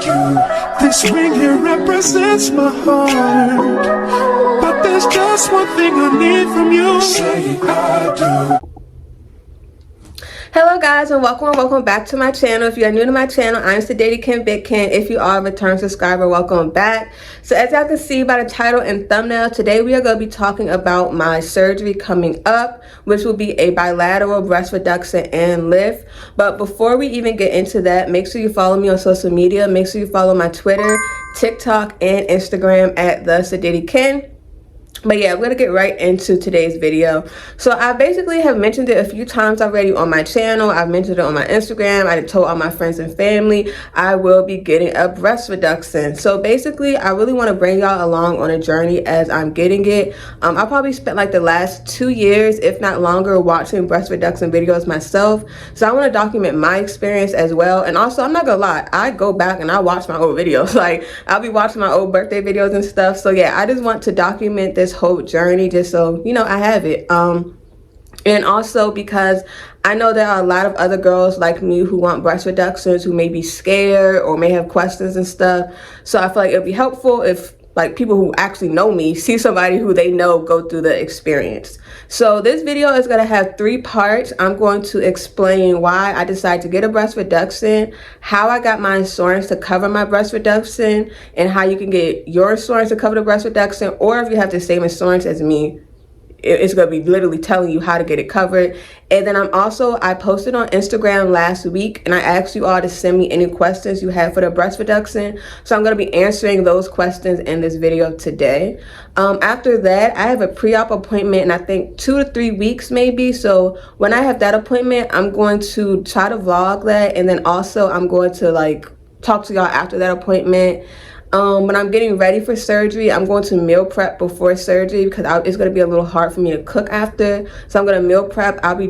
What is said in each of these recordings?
you. This ring here represents my heart, but there's just one thing I need from you. Say I do. Hello guys, and welcome back to my channel. If you are new to my channel, I'm Zodiac Big Kent. If you are a return subscriber, welcome back. So as y'all can see by the title and thumbnail, today we are going to be talking about my surgery coming up, which will be a bilateral breast reduction and lift. But before we even get into that, make sure you follow me on social media. Make sure you follow my Twitter, TikTok, and Instagram at the Zodiac. But yeah, we're gonna get right into today's video. So I basically have mentioned it a few times already on my channel. I've mentioned it on my Instagram. I told all my friends and family I will be getting a breast reduction. So basically, I really want to bring y'all along on a journey as I'm getting it. I probably spent like the last 2 years, if not longer, watching breast reduction videos myself. So I want to document my experience as well. And also, I'm not gonna lie, I go back and I watch my old videos. Like I'll be watching my old birthday videos and stuff. So yeah, I just want to document this whole journey just so you know I have it, and also because I know there are a lot of other girls like me who want breast reductions who may be scared or may have questions and stuff. So I feel like it'd be helpful if like people who actually know me see somebody who they know go through the experience. So this video is going to have 3 parts. I'm going to explain why I decided to get a breast reduction, how I got my insurance to cover my breast reduction, and how you can get your insurance to cover the breast reduction, or if you have the same insurance as me, it's going to be literally telling you how to get it covered. And then I posted on Instagram last week and I asked you all to send me any questions you have for the breast reduction. So I'm going to be answering those questions in this video today. After that, I have a pre-op appointment in I think 2 to 3 weeks maybe. So when I have that appointment, I'm going to try to vlog that. And then also I'm going to like talk to y'all after that appointment. When I'm getting ready for surgery, I'm going to meal prep before surgery because it's going to be a little hard for me to cook after. So I'm going to meal prep. I'll be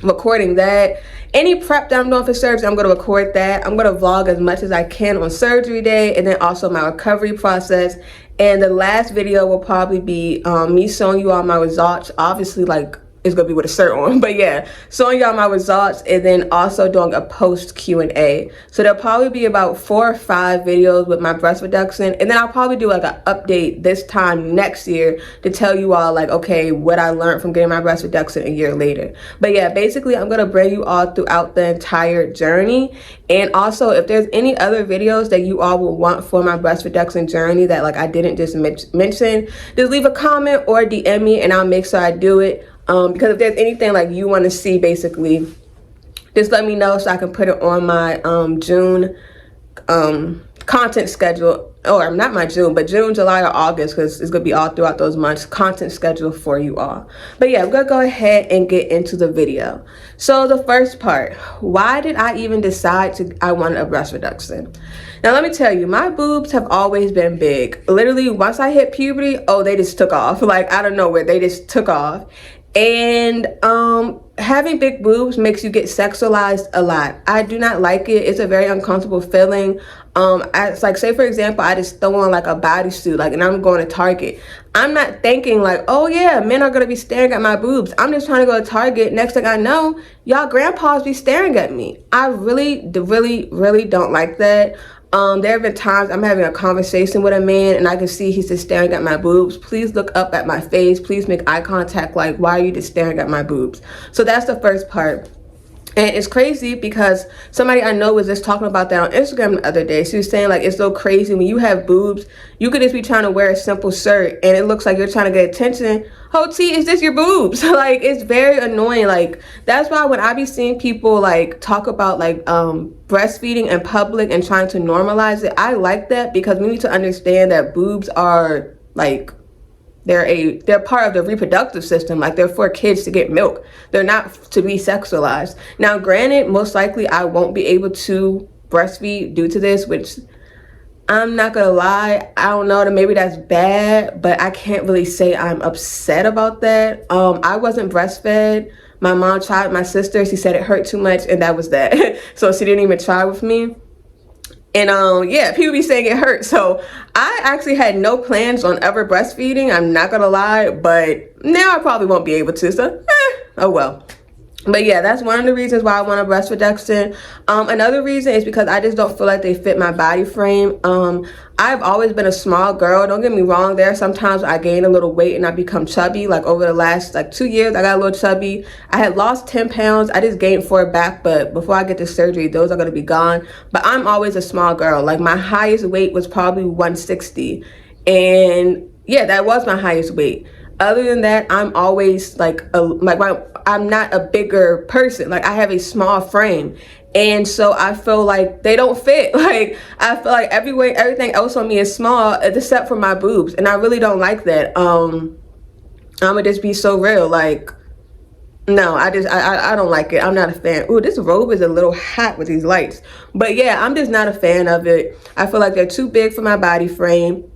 recording that. Any prep that I'm doing for surgery, I'm going to record that. I'm going to vlog as much as I can on surgery day, and then also my recovery process. And the last video will probably be me showing you all my results. Obviously, like, it's gonna be with a shirt on, but yeah, showing y'all my results, and then also doing a post Q&A. So there'll probably be about 4 or 5 videos with my breast reduction, and then I'll probably do like an update this time next year to tell you all like, okay, what I learned from getting my breast reduction a year later. But yeah, basically I'm gonna bring you all throughout the entire journey. And also, if there's any other videos that you all will want for my breast reduction journey that like I didn't just mention, just leave a comment or DM me and I'll make sure I do it. Because if there's anything like you want to see, basically, just let me know so I can put it on my June content schedule, or not my June, but June, July, or August, because it's going to be all throughout those months, content schedule for you all. But yeah, I'm going to go ahead and get into the video. So the first part, why did I even decide I wanted a breast reduction? Now let me tell you, my boobs have always been big. Literally, once I hit puberty, oh, they just took off. Like, I don't know where they just took off. And having big boobs makes you get sexualized a lot. I do not like it. It's a very uncomfortable feeling. It's like, say for example, I just throw on like a bodysuit, like, and I'm going to Target. I'm not thinking like, oh yeah, men are gonna be staring at my boobs. I'm just trying to go to Target. Next thing I know, y'all grandpas be staring at me. I really don't like that. There have been times I'm having a conversation with a man and I can see he's just staring at my boobs. Please look up at my face. Please make eye contact. Like, why are you just staring at my boobs? So that's the first part. And it's crazy because somebody I know was just talking about that on Instagram the other day. She was saying like, it's so crazy when you have boobs, you could just be trying to wear a simple shirt and it looks like you're trying to get attention. Oh, T, is this your boobs? Like, it's very annoying. Like, that's why when I be seeing people like talk about like breastfeeding in public and trying to normalize it, I like that because we need to understand that boobs are like, they're part of the reproductive system. Like, they're for kids to get milk. They're not to be sexualized. Now, granted, most likely I won't be able to breastfeed due to this, which I'm not gonna lie, I don't know, maybe that's bad, but I can't really say I'm upset about that. I wasn't breastfed. My mom tried, my sister, she said it hurt too much, and that was that. So she didn't even try with me. And yeah, people be saying it hurt. So I actually had no plans on ever breastfeeding. I'm not gonna lie, but now I probably won't be able to. So oh well. But yeah, that's one of the reasons why I want a breast reduction. Another reason is because I just don't feel like they fit my body frame. I've always been a small girl. Don't get me wrong. There are sometimes I gain a little weight and I become chubby. Like over the last 2 years, I got a little chubby. I had lost 10 pounds. I just gained 4 back. But before I get the surgery, those are going to be gone. But I'm always a small girl. Like my highest weight was probably 160. And yeah, that was my highest weight. Other than that, I'm always I'm not a bigger person. Like I have a small frame, and so I feel like they don't fit. Like I feel like everything else on me is small except for my boobs, and I really don't like that. I'm gonna just be so real. Like no, I don't like it. I'm not a fan. Ooh, this robe is a little hot with these lights, but yeah, I'm just not a fan of it. I feel like they're too big for my body frame.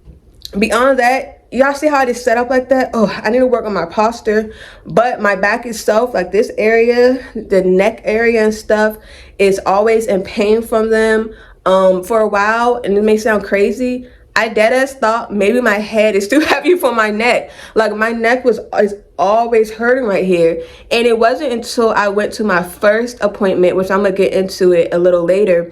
Beyond that, y'all see how it is set up like that? Oh, I need to work on my posture. But my back itself, like this area, the neck area and stuff, is always in pain from them. For a while, and it may sound crazy, I deadass thought maybe my head is too heavy for my neck. Like my neck is always hurting right here. And it wasn't until I went to my first appointment, which I'm gonna get into it a little later.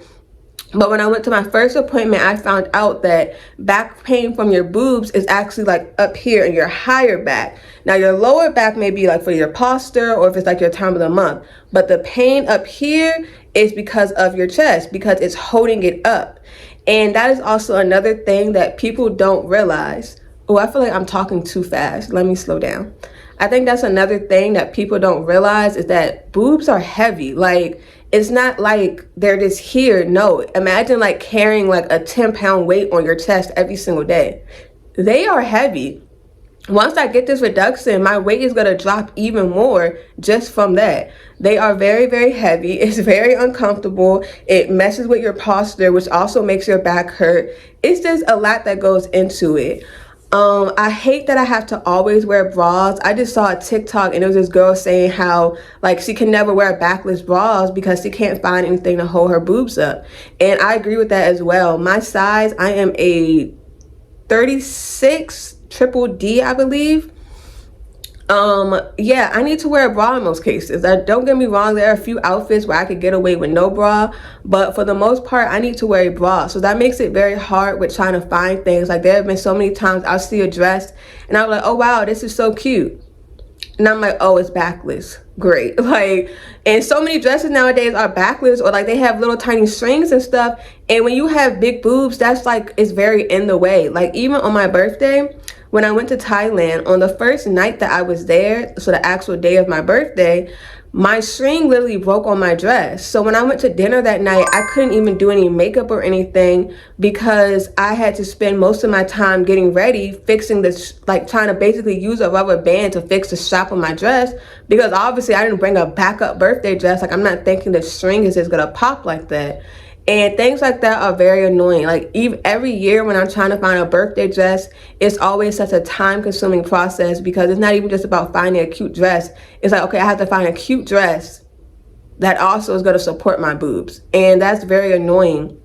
But when I went to my first appointment, I found out that back pain from your boobs is actually like up here in your higher back. Now your lower back may be like for your posture or if it's like your time of the month. But the pain up here is because of your chest, because it's holding it up. And that is also another thing that people don't realize. Oh, I feel like I'm talking too fast. Let me slow down. I think that's another thing that people don't realize is that boobs are heavy. Like, it's not like they're just here. No, imagine like carrying like a 10-pound weight on your chest every single day. They are heavy. Once I get this reduction, my weight is going to drop even more just from that. They are very, very heavy. It's very uncomfortable. It messes with your posture, which also makes your back hurt. It's just a lot that goes into it. I hate that I have to always wear bras. I just saw a TikTok and it was this girl saying how like she can never wear backless bras because she can't find anything to hold her boobs up. And I agree with that as well. My size, I am a 36 triple D, I believe. Yeah, I need to wear a bra in most cases. Don't get me wrong, there are a few outfits where I could get away with no bra, but for the most part, I need to wear a bra. So that makes it very hard with trying to find things. Like there have been so many times I'll see a dress and I'm like, oh wow, this is so cute. And I'm like, oh, it's backless. Great. Like, and so many dresses nowadays are backless or like they have little tiny strings and stuff. And when you have big boobs, that's like, it's very in the way. Like even on my birthday, when I went to Thailand, on the first night that I was there, so the actual day of my birthday, my string literally broke on my dress. So when I went to dinner that night, I couldn't even do any makeup or anything because I had to spend most of my time getting ready, fixing this, like trying to basically use a rubber band to fix the strap on my dress, because obviously I didn't bring a backup birthday dress. Like I'm not thinking the string is just gonna pop like that. And things like that are very annoying. Like even every year when I'm trying to find a birthday dress, it's always such a time-consuming process because it's not even just about finding a cute dress. It's like, okay, I have to find a cute dress that also is going to support my boobs. And that's very annoying.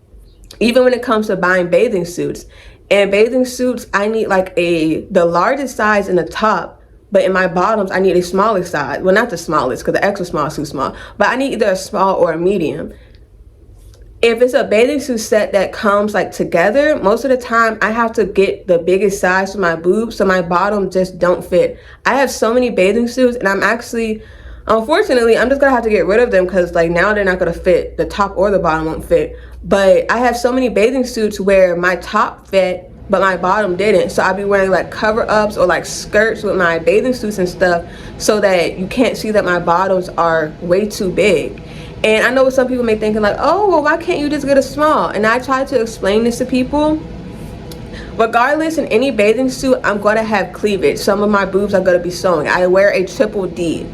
Even when it comes to buying bathing suits. And bathing suits, I need like the largest size in the top, but in my bottoms, I need a smaller size. Well, not the smallest because the extra small is too small, but I need either a small or a medium. If it's a bathing suit set that comes like together, most of the time I have to get the biggest size for my boobs so my bottom just don't fit. I have so many bathing suits and I'm actually, unfortunately, I'm just gonna have to get rid of them because like now they're not gonna fit. The top or the bottom won't fit. But I have so many bathing suits where my top fit but my bottom didn't. So I'll be wearing like cover-ups or like skirts with my bathing suits and stuff so that you can't see that my bottoms are way too big. And I know what some people may think like, oh, well, why can't you just get a small? And I try to explain this to people. Regardless, in any bathing suit, I'm going to have cleavage. Some of my boobs are going to be showing. I wear a triple D.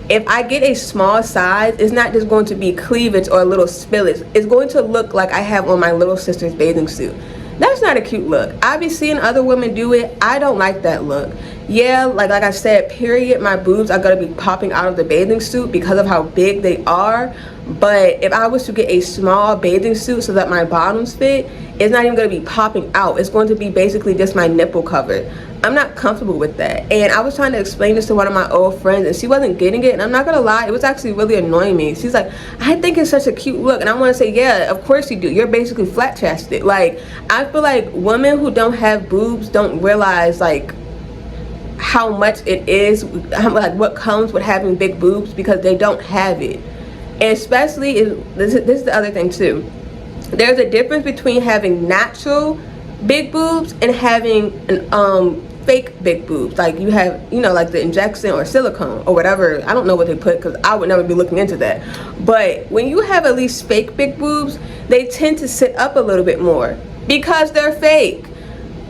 If I get a small size, it's not just going to be cleavage or a little spillage. It's going to look like I have on my little sister's bathing suit. That's not a cute look. I be seeing other women do it. I don't like that look. Yeah, like I said, period, my boobs are going to be popping out of the bathing suit because of how big they are. But if I was to get a small bathing suit so that my bottoms fit, it's not even going to be popping out. It's going to be basically just my nipple covered. I'm not comfortable with that. And I was trying to explain this to one of my old friends, and she wasn't getting it. And I'm not gonna lie, it was actually really annoying me. She's like, I think it's such a cute look. And I want to say, yeah, of course you do. You're basically flat chested. Like, I feel like women who don't have boobs don't realize like how much it is, like what comes with having big boobs, because they don't have it. And especially, this is the other thing too. There's a difference between having natural big boobs and having an fake big boobs. Like you have, you know, like the injection or silicone or whatever. I don't know what they put, because I would never be looking into that. But when you have at least fake big boobs, they tend to sit up a little bit more because they're fake.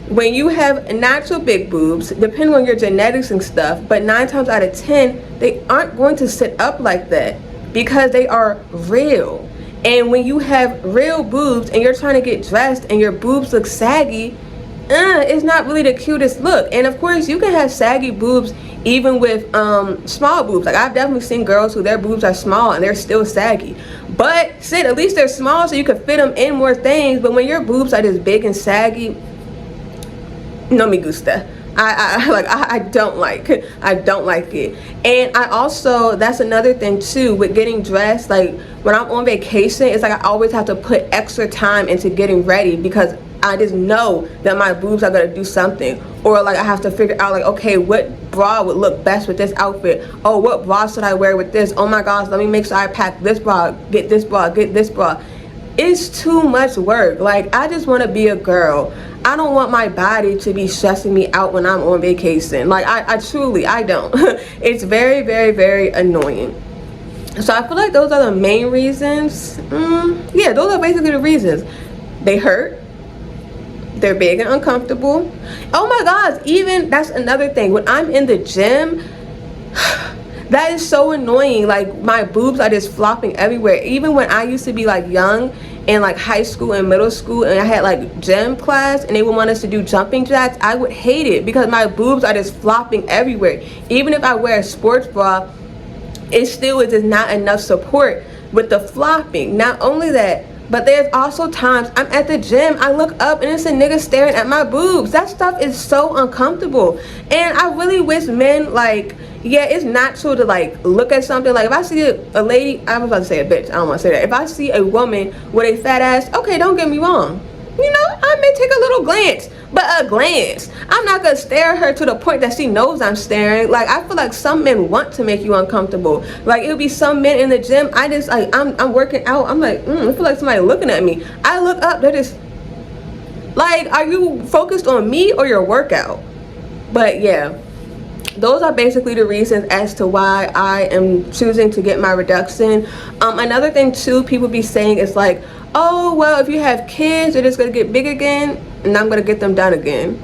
When you have natural big boobs, depending on your genetics and stuff, but 9 times out of 10, they aren't going to sit up like that because they are real. And when you have real boobs and you're trying to get dressed and your boobs look saggy, it's not really the cutest look. And of course, you can have saggy boobs even with small boobs. Like, I've definitely seen girls who their boobs are small and they're still saggy. But shit, at least they're small so you can fit them in more things. But when your boobs are this big and saggy, no me gusta. I don't like it. And I also, that's another thing too with getting dressed. Like when I'm on vacation, it's like I always have to put extra time into getting ready, because I just know that my boobs are gonna do something. Or like I have to figure out like, okay, what bra would look best with this outfit? Oh, what bra should I wear with this? Oh my gosh, let me make sure I pack this bra, get this bra, get this bra. It's too much work. Like, I just want to be a girl. I don't want my body to be stressing me out when I'm on vacation. Like, I truly don't. It's very, very, very annoying. So I feel like those are the main reasons. Yeah, those are basically the reasons. They hurt. They're big and uncomfortable. Oh my gosh, even that's another thing. When I'm in the gym, that is so annoying. Like, my boobs are just flopping everywhere. Even when I used to be like young in like high school and middle school, and I had like gym class and they would want us to do jumping jacks, I would hate it because my boobs are just flopping everywhere. Even if I wear a sports bra, it still is just not enough support with the flopping. Not only that, but there's also times I'm at the gym, I look up and it's a nigga staring at my boobs. That stuff is so uncomfortable. And I really wish men, like, yeah, it's natural to like look at something. Like if I see a lady, I was about to say a bitch, I don't want to say that. If I see a woman with a fat ass, okay, don't get me wrong, you know, I may take a little glance, but a glance. I'm not gonna stare at her to the point that she knows I'm staring. Like, I feel like some men want to make you uncomfortable. Like, it'll be some men in the gym, I just like, I'm working out, I'm like, I feel like somebody looking at me. I look up, they're just like, are you focused on me or your workout? But yeah, those are basically the reasons as to why I am choosing to get my reduction. Another thing too, people be saying is like, oh, well, if you have kids, they're just gonna get big again, and I'm gonna get them done again.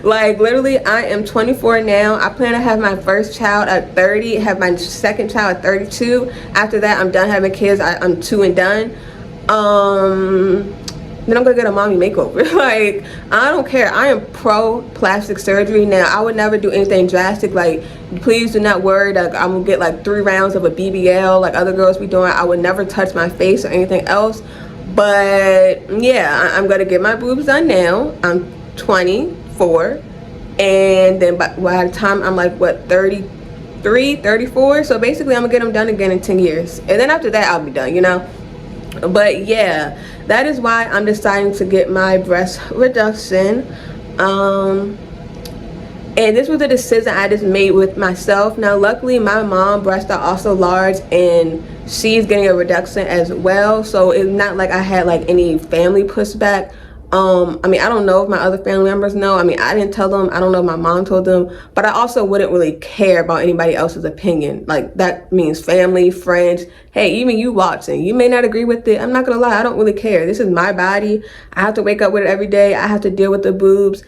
Like, literally, I am 24 now. I plan to have my first child at 30, have my second child at 32. After that, I'm done having kids. I'm 2 and done. Then I'm gonna get a mommy makeover. Like, I don't care. I am pro plastic surgery now. I would never do anything drastic. Like, please do not worry that I'm gonna get like 3 rounds of a BBL like other girls be doing. I would never touch my face or anything else. But yeah, I'm gonna get my boobs done now. I'm 24, and then by the time I'm like, what, 33, 34, so basically I'm gonna get them done again in 10 years, and then after that I'll be done, you know. But yeah, that is why I'm deciding to get my breast reduction. And this was a decision I just made with myself. Now, luckily, my mom's breasts are also large, and she's getting a reduction as well. So it's not like I had like any family pushback. I mean, I don't know if my other family members know. I mean, I didn't tell them. I don't know if my mom told them. But I also wouldn't really care about anybody else's opinion. Like, that means family, friends. Hey, even you watching, you may not agree with it. I'm not gonna lie, I don't really care. This is my body. I have to wake up with it every day. I have to deal with the boobs.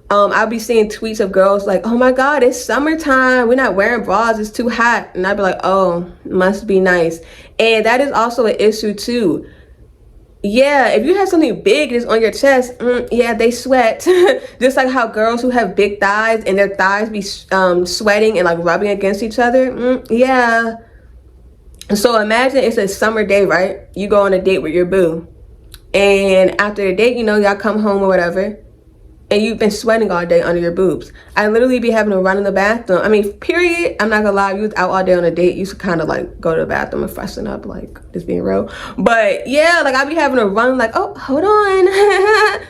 I'll be seeing tweets of girls like, oh my god, it's summertime, we're not wearing bras, it's too hot. And I'd be like, oh, must be nice. And that is also an issue too. Yeah, if you have something big that's on your chest, yeah, they sweat. Just like how girls who have big thighs and their thighs be sweating and like rubbing against each other, yeah. So imagine it's a summer day, right? You go on a date with your boo, and after the date, you know, y'all come home or whatever, and you've been sweating all day under your boobs. I literally be having to run in the bathroom. I mean, period. I'm not gonna lie, if you was out all day on a date, you should kind of like go to the bathroom and freshen up, like just being real. But yeah, like I be having to run like, oh, hold on.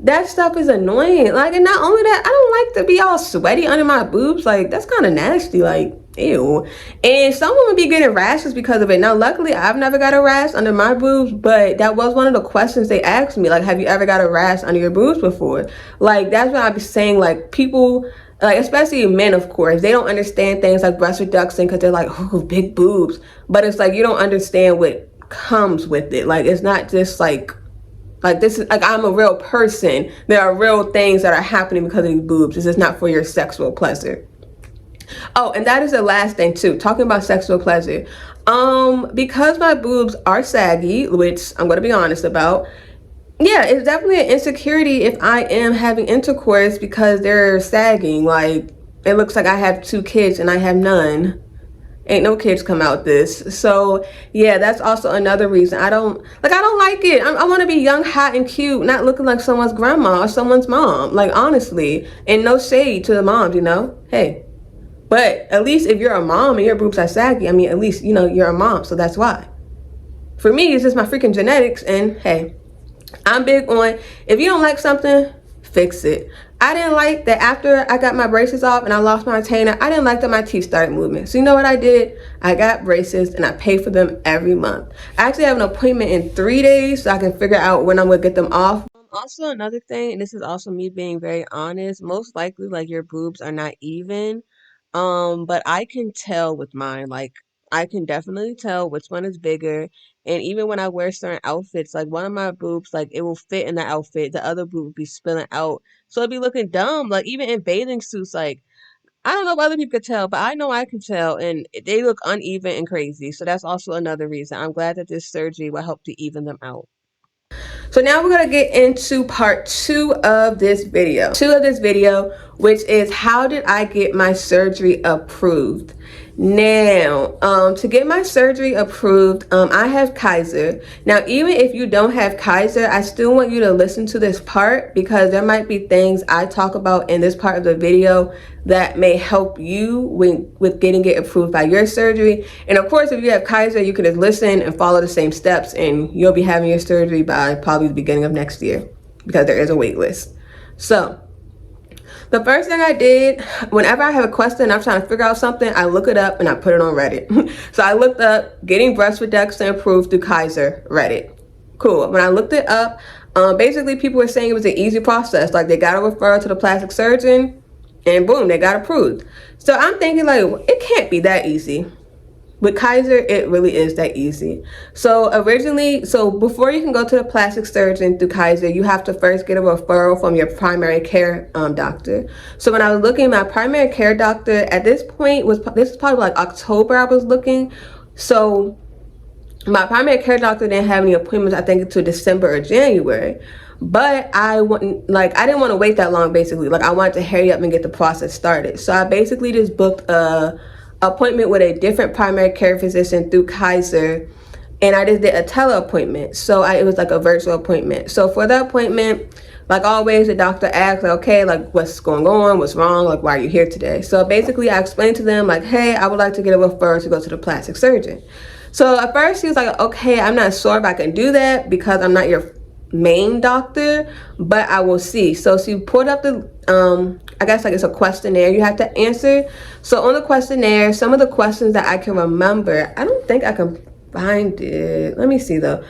That stuff is annoying. Like, and not only that, I don't like to be all sweaty under my boobs. Like, that's kind of nasty. Like, ew. And some women be getting rashes because of it. Now, luckily, I've never got a rash under my boobs, but that was one of the questions they asked me. Like, have you ever got a rash under your boobs before? Like, that's what I be saying. Like, people, like, especially men, of course, they don't understand things like breast reduction because they're like, oh, big boobs. But it's like, you don't understand what comes with it. Like, it's not just like this is like, I'm a real person. There are real things that are happening because of these boobs. This is not for your sexual pleasure. Oh, and that is the last thing too, talking about sexual pleasure. Because my boobs are saggy, which I'm gonna be honest about, yeah, it's definitely an insecurity if I am having intercourse because they're sagging. Like, it looks like I have 2 kids and I have none. Ain't no kids come out this. So yeah, that's also another reason I don't like it. I want to be young, hot, and cute, not looking like someone's grandma or someone's mom. Like, honestly, and no shade to the moms, you know, hey, but at least if you're a mom and your boobs are saggy, I mean, at least, you know, you're a mom, so that's why. For me, it's just my freaking genetics. And hey, I'm big on, if you don't like something, fix it. I didn't like that after I got my braces off and I lost my retainer, I didn't like that my teeth started moving. So you know what I did? I got braces and I pay for them every month. I actually have an appointment in 3 days so I can figure out when I'm gonna get them off. Also, another thing, and this is also me being very honest, most likely like your boobs are not even. But I can tell with mine, like I can definitely tell which one is bigger. And even when I wear certain outfits, like one of my boobs, like it will fit in the outfit, the other boob will be spilling out. So it'd be looking dumb. Like even in bathing suits, like I don't know if other people could tell, but I know I can tell, and they look uneven and crazy. So that's also another reason. I'm glad that this surgery will help to even them out. So now we're going to get into part 2 of this video. Which is how did I get my surgery approved? Now, to get my surgery approved, I have Kaiser. Now, even if you don't have Kaiser, I still want you to listen to this part because there might be things I talk about in this part of the video that may help you with getting it approved by your surgery. And of course, if you have Kaiser, you can just listen and follow the same steps and you'll be having your surgery by probably the beginning of next year because there is a wait list. So the first thing I did, whenever I have a question and I'm trying to figure out something, I look it up and I put it on Reddit. So I looked up getting breast reduction approved through Kaiser, Reddit. Cool. When I looked it up, basically people were saying it was an easy process. Like they got a referral to the plastic surgeon and boom, they got approved. So I'm thinking like, it can't be that easy. With Kaiser, it really is that easy. So before you can go to the plastic surgeon through Kaiser, you have to first get a referral from your primary care doctor. So when I was looking, my primary care doctor at this point this is probably like October I was looking. So my primary care doctor didn't have any appointments, I think, until December or January. But I didn't want to wait that long, basically. Like I wanted to hurry up and get the process started. So I basically just booked a appointment with a different primary care physician through Kaiser, and I just did a tele appointment. So it was like a virtual appointment. So for the appointment, like always, the doctor asked, like, okay, like what's going on, what's wrong, like why are you here today? So basically I explained to them like, hey, I would like to get a referral to go to the plastic surgeon. So at first he was like, okay, I'm not sure if I can do that because I'm not your main doctor, but I will see. So she pulled up the I guess like it's a questionnaire you have to answer. So on the questionnaire, some of the questions that I can remember, I don't think I can find it. Let me see though.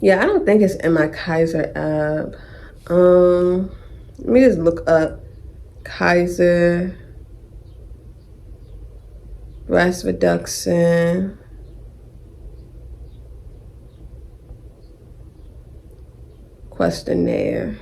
Yeah, I don't think it's in my Kaiser app. Let me just look up Kaiser breast reduction questionnaire.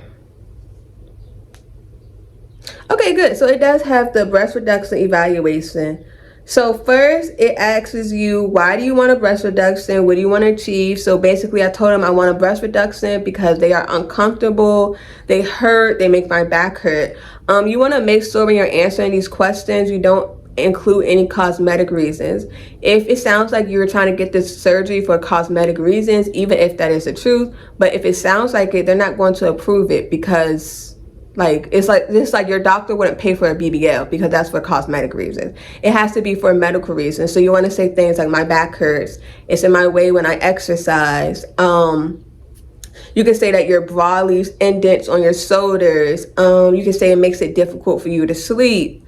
Okay, good. So it does have the breast reduction evaluation. So first it asks you, why do you want a breast reduction? What do you want to achieve? So basically I told them I want a breast reduction because they are uncomfortable, they hurt, they make my back hurt. You want to make sure when you're answering these questions, you don't include any cosmetic reasons. If it sounds like you're trying to get this surgery for cosmetic reasons, even if that is the truth, but if it sounds like it, they're not going to approve it, because it's like your doctor wouldn't pay for a BBL because that's for cosmetic reasons. It has to be for medical reasons. So you want to say things like, my back hurts, it's in my way when I exercise. You can say that your bra leaves indents on your shoulders. You can say it makes it difficult for you to sleep.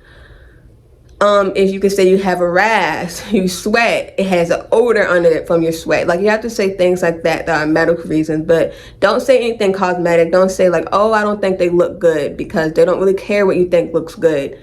If you can say you have a rash, you sweat, it has an odor under it from your sweat. Like, you have to say things like that are medical reasons, but don't say anything cosmetic. Don't say like, oh, I don't think they look good, because they don't really care what you think looks good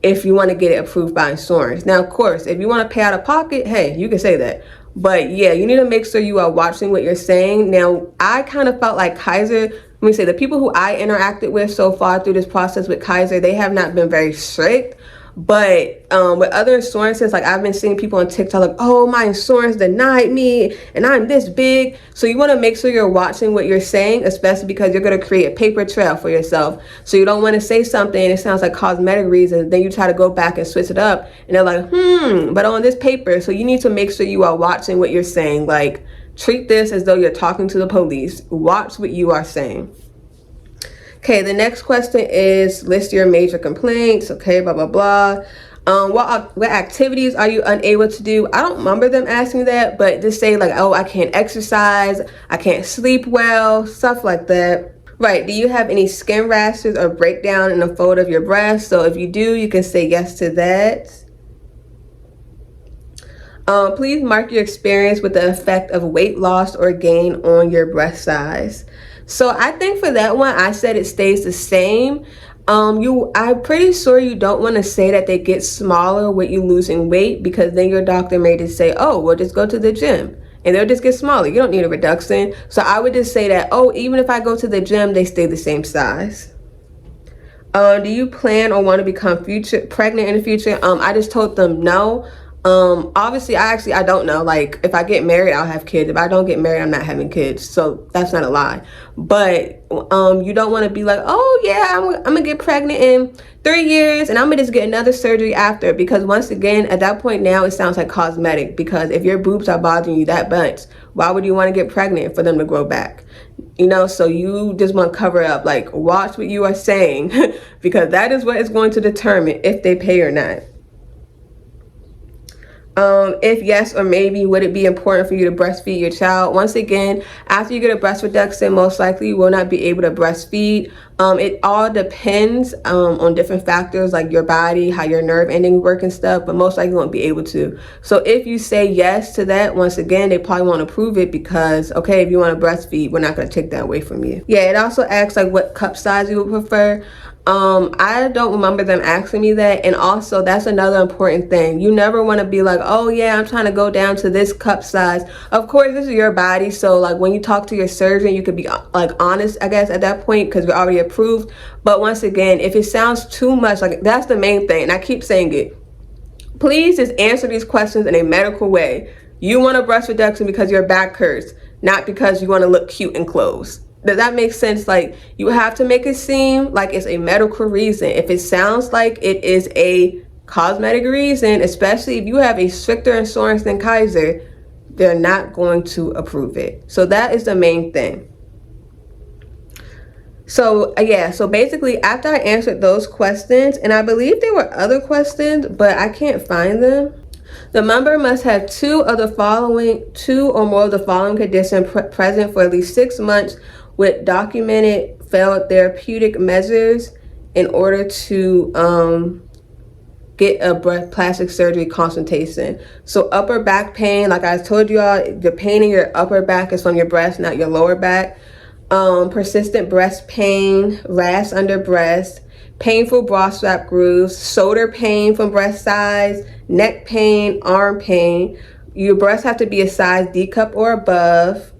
if you want to get it approved by insurance. Now, of course, if you want to pay out of pocket, hey, you can say that. But yeah, you need to make sure you are watching what you're saying. Now, I kind of felt like Kaiser, let me say, the people who I interacted with so far through this process with Kaiser, they have not been very strict. But with other insurances, like I've been seeing people on TikTok like, oh, my insurance denied me and I'm this big. So you want to make sure you're watching what you're saying, especially because you're going to create a paper trail for yourself. So you don't want to say something and it sounds like cosmetic reasons, then you try to go back and switch it up and they're like, but on this paper. So you need to make sure you are watching what you're saying. Like, treat this as though you're talking to the police. Watch what you are saying. Okay, the next question is, list your major complaints. Okay, blah, blah, blah. What activities are you unable to do? I don't remember them asking that, but just say like, oh, I can't exercise, I can't sleep well, stuff like that. Right, do you have any skin rashes or breakdown in the fold of your breast? So if you do, you can say yes to that. Please mark your experience with the effect of weight loss or gain on your breast size. So I think for that one, I said it stays the same. I'm pretty sure you don't want to say that they get smaller with you losing weight, because then your doctor may just say, oh, well, just go to the gym and they'll just get smaller. You don't need a reduction. So I would just say that, oh, even if I go to the gym, they stay the same size. Do you plan or want to become pregnant in the future? I just told them no. Obviously I don't know. Like, if I get married, I'll have kids. If I don't get married, I'm not having kids. So that's not a lie. But you don't want to be like, oh yeah, I'm gonna get pregnant in 3 years and I'm gonna just get another surgery after, because once again, at that point now, it sounds like cosmetic. Because if your boobs are bothering you that much, why would you want to get pregnant for them to grow back? You know, so you just want to cover it up. Like, watch what you are saying because that is what is going to determine if they pay or not. If yes or maybe, would it be important for you to breastfeed your child? Once again, after you get a breast reduction, most likely you will not be able to breastfeed. It all depends on different factors like your body, how your nerve endings work and stuff, but most likely you won't be able to. So if you say yes to that, once again, they probably won't approve it because, okay, if you want to breastfeed, we're not going to take that away from you. Yeah, it also asks like what cup size you would prefer. I don't remember them asking me that. And also, that's another important thing. You never want to be like, oh yeah, I'm trying to go down to this cup size. Of course, this is your body. So like when you talk to your surgeon, you could be like honest, I guess, at that point, because we're already approved. But once again, if it sounds too much, like that's the main thing. And I keep saying it. Please just answer these questions in a medical way. You want a breast reduction because your back hurts, not because you want to look cute in clothes. Does that make sense? Like, you have to make it seem like it's a medical reason. If it sounds like it is a cosmetic reason, especially if you have a stricter insurance than Kaiser, they're not going to approve it. So that is the main thing. So yeah, so basically after I answered those questions, and I believe there were other questions, but I can't find them. The member must have two or more of the following conditions present for at least 6 months with documented failed therapeutic measures in order to get a breast plastic surgery consultation. So upper back pain, like I told you all, the pain in your upper back is from your breast, not your lower back. Persistent breast pain, rash under breast, painful bra strap grooves, shoulder pain from breast size, neck pain, arm pain. Your breasts have to be a size D cup or above.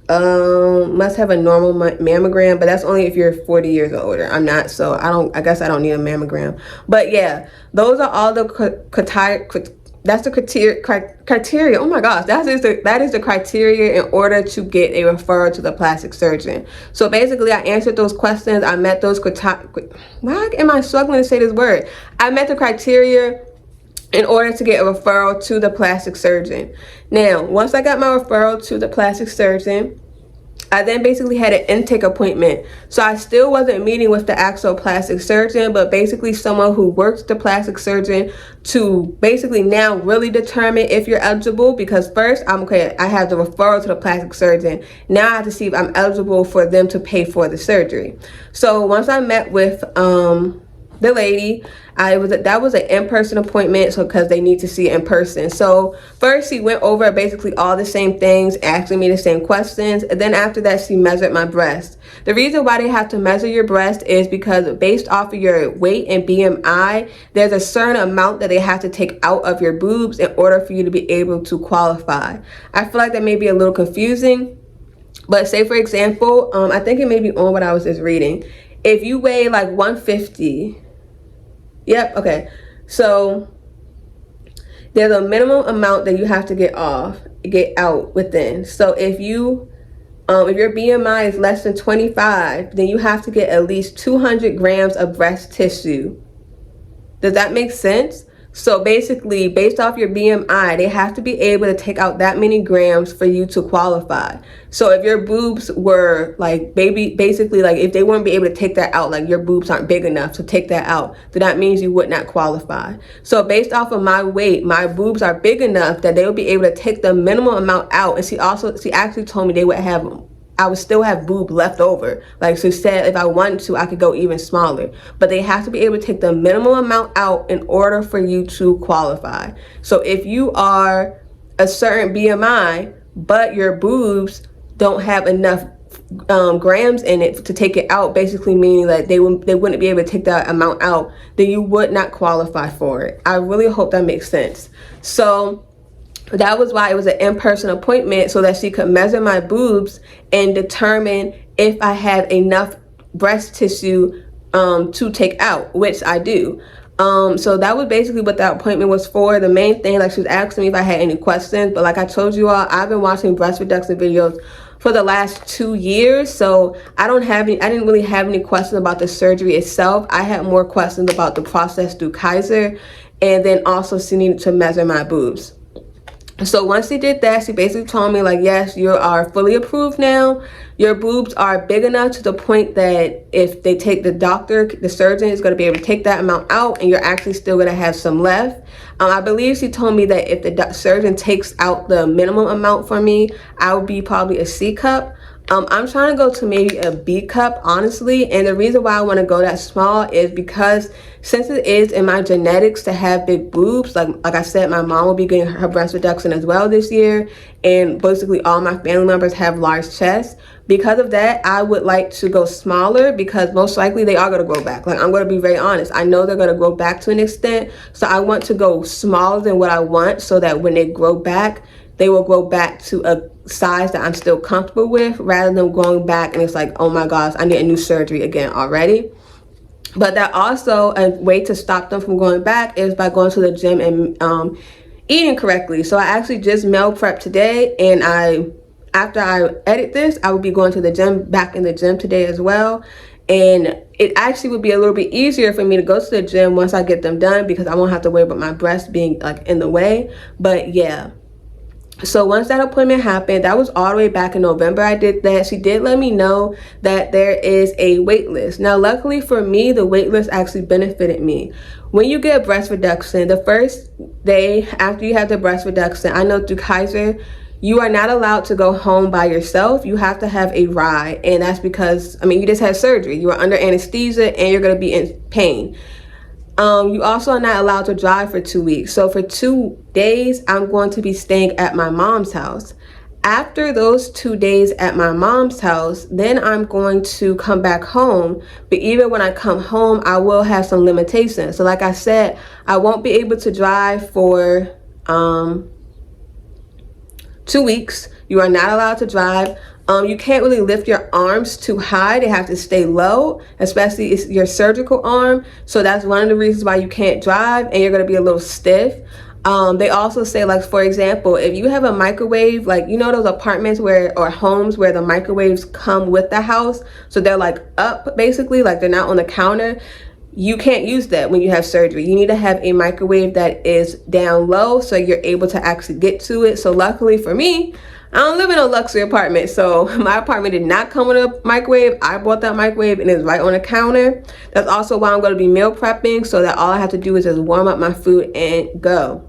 Must have a normal mammogram, but that's only if you're 40 years or older. I'm not, so I guess I don't need a mammogram. But yeah, those are all the that's the criteria. Oh my gosh, that is the criteria in order to get a referral to the plastic surgeon. So basically, I answered those questions. I met those why am I struggling to say this word? I met the criteria in order to get a referral to the plastic surgeon. Now, once I got my referral to the plastic surgeon, I then basically had an intake appointment. So I still wasn't meeting with the actual plastic surgeon, but basically someone who works the plastic surgeon to basically now really determine if you're eligible, because first I have the referral to the plastic surgeon. Now I have to see if I'm eligible for them to pay for the surgery. So once I met with the lady, that was an in-person appointment, so because they need to see it in person. So first she went over basically all the same things, asking me the same questions, and then after that she measured my breast. The reason why they have to measure your breast is because based off of your weight and BMI, there's a certain amount that they have to take out of your boobs in order for you to be able to qualify. I feel like that may be a little confusing, but say for example, I think it may be on what I was just reading. If you weigh like 150, yep, okay. So there's a minimum amount that you have to get out within. So if your BMI is less than 25, then you have to get at least 200 grams of breast tissue. Does that make sense? So basically, based off your BMI, they have to be able to take out that many grams for you to qualify. So if your boobs were like basically like if they wouldn't be able to take that out, like your boobs aren't big enough to take that out, then that means you would not qualify. So based off of my weight, my boobs are big enough that they would be able to take the minimum amount out. And she actually told me I would still have boob left over. Like she said, if I wanted to, I could go even smaller. But they have to be able to take the minimum amount out in order for you to qualify. So if you are a certain BMI, but your boobs don't have enough grams in it to take it out, basically meaning that they wouldn't be able to take that amount out, then you would not qualify for it. I really hope that makes sense. So that was why it was an in-person appointment, so that she could measure my boobs and determine if I had enough breast tissue to take out, which I do. So that was basically what that appointment was for. The main thing, like she was asking me if I had any questions, but like I told you all, I've been watching breast reduction videos for the last 2 years, so I didn't really have any questions about the surgery itself. I had more questions about the process through Kaiser, and then also she needed to measure my boobs. So once she did that, she basically told me like, yes, you are fully approved now. Your boobs are big enough to the point that if they take the surgeon is going to be able to take that amount out, and you're actually still going to have some left. I believe she told me that if the surgeon takes out the minimum amount for me, I would be probably a C cup. I'm trying to go to maybe a B cup, honestly. And the reason why I want to go that small is because since it is in my genetics to have big boobs, like I said, my mom will be getting her breast reduction as well this year. And basically all my family members have large chests. Because of that, I would like to go smaller, because most likely they are going to grow back. Like, I'm going to be very honest. I know they're going to grow back to an extent. So I want to go smaller than what I want, so that when they grow back, they will grow back to a size that I'm still comfortable with, rather than growing back and it's like, oh my gosh, I need a new surgery again already. But that also a way to stop them from going back is by going to the gym and eating correctly. So I actually just meal prepped today, and after I edit this, I will be going to the gym, back in the gym today as well. And it actually would be a little bit easier for me to go to the gym once I get them done, because I won't have to worry about my breast being like in the way. But yeah. So once that appointment happened, that was all the way back in November I did that. She did let me know that there is a wait list. Now, luckily for me, the wait list actually benefited me. When you get breast reduction, the first day after you have the breast reduction, I know through Kaiser, you are not allowed to go home by yourself. You have to have a ride. And that's because, you just had surgery. You are under anesthesia and you're going to be in pain. You also are not allowed to drive for 2 weeks. So for 2 days, I'm going to be staying at my mom's house. After those 2 days at my mom's house, then I'm going to come back home. But even when I come home, I will have some limitations. So like I said, I won't be able to drive for 2 weeks. You are not allowed to drive. You can't really lift your arms too high. They have to stay low, especially it's your surgical arm. So that's one of the reasons why you can't drive, and you're going to be a little stiff. They also say, like, for example, if you have a microwave, like, you know those apartments where, or homes where the microwaves come with the house, so they're like up basically, like they're not on the counter, you can't use that when you have surgery. You need to have a microwave that is down low so you're able to actually get to it. So luckily for me, I don't live in a luxury apartment, so my apartment did not come with a microwave. I bought that microwave and it's right on the counter. That's also why I'm going to be meal prepping, so that all I have to do is just warm up my food and go.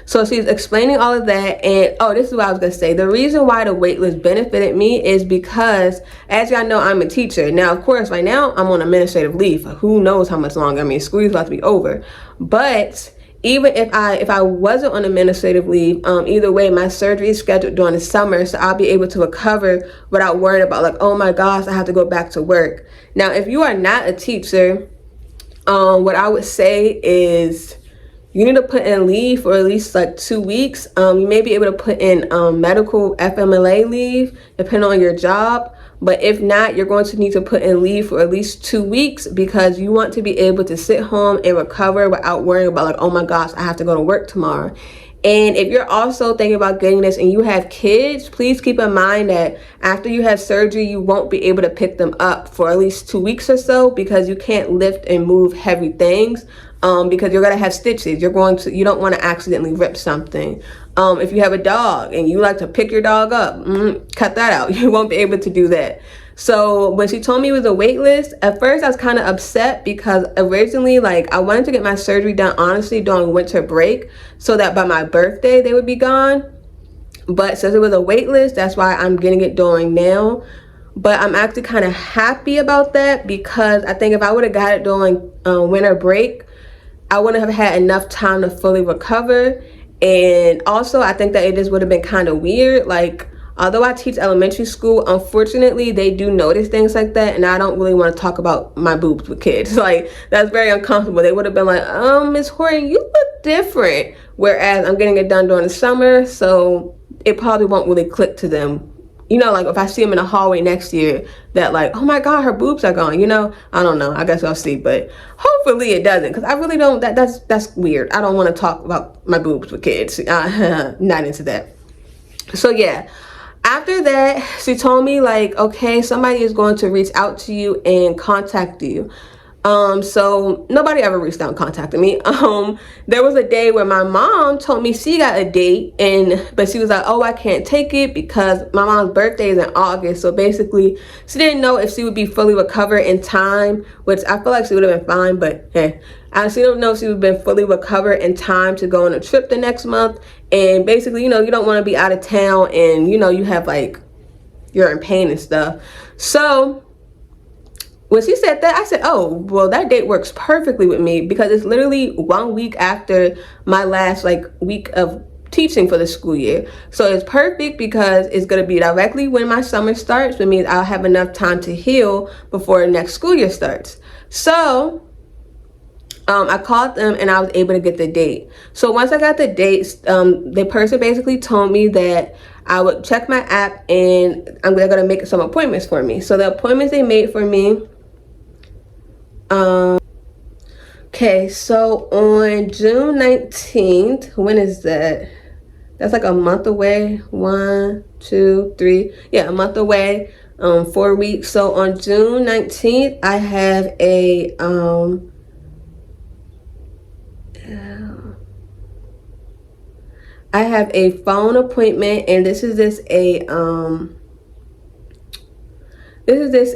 So she's explaining all of that, and oh, this is what I was gonna say. The reason why the wait list benefited me is because, as y'all know, I'm a teacher. Now, of course, right now I'm on administrative leave. Who knows how much longer? I mean, school's about to be over. But even if I wasn't on administrative leave, either way, my surgery is scheduled during the summer, so I'll be able to recover without worrying about, like, oh my gosh, I have to go back to work. Now, if you are not a teacher, what I would say is, you need to put in leave for at least like 2 weeks. You may be able to put in medical FMLA leave, depending on your job. But if not, you're going to need to put in leave for at least 2 weeks, because you want to be able to sit home and recover without worrying about, like, oh my gosh, I have to go to work tomorrow. And if you're also thinking about getting this and you have kids, please keep in mind that after you have surgery, you won't be able to pick them up for at least 2 weeks or so, because you can't lift and move heavy things. Because you're gonna have stitches. You don't want to accidentally rip something. If you have a dog and you like to pick your dog up, cut that out. You won't be able to do that. So when she told me it was a wait list, at first I was kind of upset, because originally, like, I wanted to get my surgery done honestly during winter break, so that by my birthday they would be gone. But since it was a wait list, that's why I'm getting it during now. But I'm actually kind of happy about that, because I think if I would have got it during winter break, I wouldn't have had enough time to fully recover. And also, I think that it just would have been kind of weird. Like, although I teach elementary school, unfortunately, they do notice things like that. And I don't really want to talk about my boobs with kids. Like, that's very uncomfortable. They would have been like, Miss Horton, you look different. Whereas I'm getting it done during the summer, so it probably won't really click to them. You know, like, if I see them in the hallway next year, that, like, oh my God, her boobs are gone, you know? I don't know. I guess I'll see. But hopefully it doesn't, because I really don't, that's weird. I don't want to talk about my boobs with kids. Not into that. So yeah, after that, she told me, like, okay, somebody is going to reach out to you and contact you. So nobody ever reached out and contacted me. There was a day where my mom told me she got a date, but she was like, oh, I can't take it because my mom's birthday is in August. So basically she didn't know if she would be fully recovered in time, which I feel like she would have been fine, but hey, she don't know if she would have been fully recovered in time to go on a trip the next month. And basically, you know, you don't want to be out of town and, you know, you have, like, you're in pain and stuff. So when she said that, I said, oh, well, that date works perfectly with me, because it's literally 1 week after my last, like, week of teaching for the school year. So it's perfect, because it's going to be directly when my summer starts, which means I'll have enough time to heal before the next school year starts. So I called them and I was able to get the date. So once I got the dates, the person basically told me that I would check my app and they're going to make some appointments for me. So the appointments they made for me, okay, so on June 19th, when is that? That's like a month away. 1, 2, 3. Yeah, a month away. 4 weeks. So on June 19th, I have a phone appointment, and this is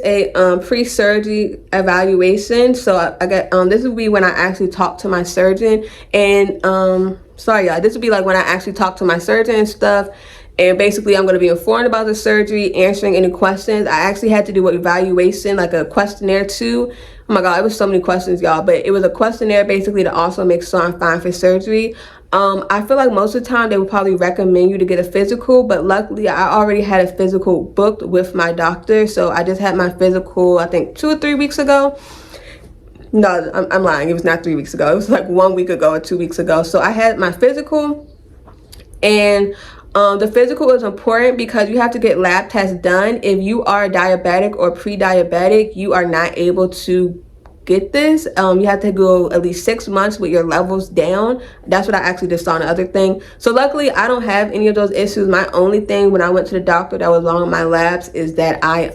a pre-surgery evaluation. So I got this will be when I actually talk to my surgeon, and sorry y'all, this would be like when I actually talk to my surgeon and stuff. And basically I'm going to be informed about the surgery, answering any questions. I actually had to do an evaluation, like a questionnaire too. Oh my God, it was so many questions, y'all. But it was a questionnaire basically to also make sure I'm fine for surgery. I feel like most of the time they would probably recommend you to get a physical, but luckily I already had a physical booked with my doctor. So I just had my physical, I think 2 or 3 weeks ago. No, I'm lying. It was not 3 weeks ago. It was like 1 week ago or 2 weeks ago. So I had my physical, and the physical is important because you have to get lab tests done. If you are diabetic or pre-diabetic, you are not able to get this. You have to go at least 6 months with your levels down. That's what I actually just saw on the other thing. So luckily I don't have any of those issues. My only thing when I went to the doctor that was wrong with my labs is that I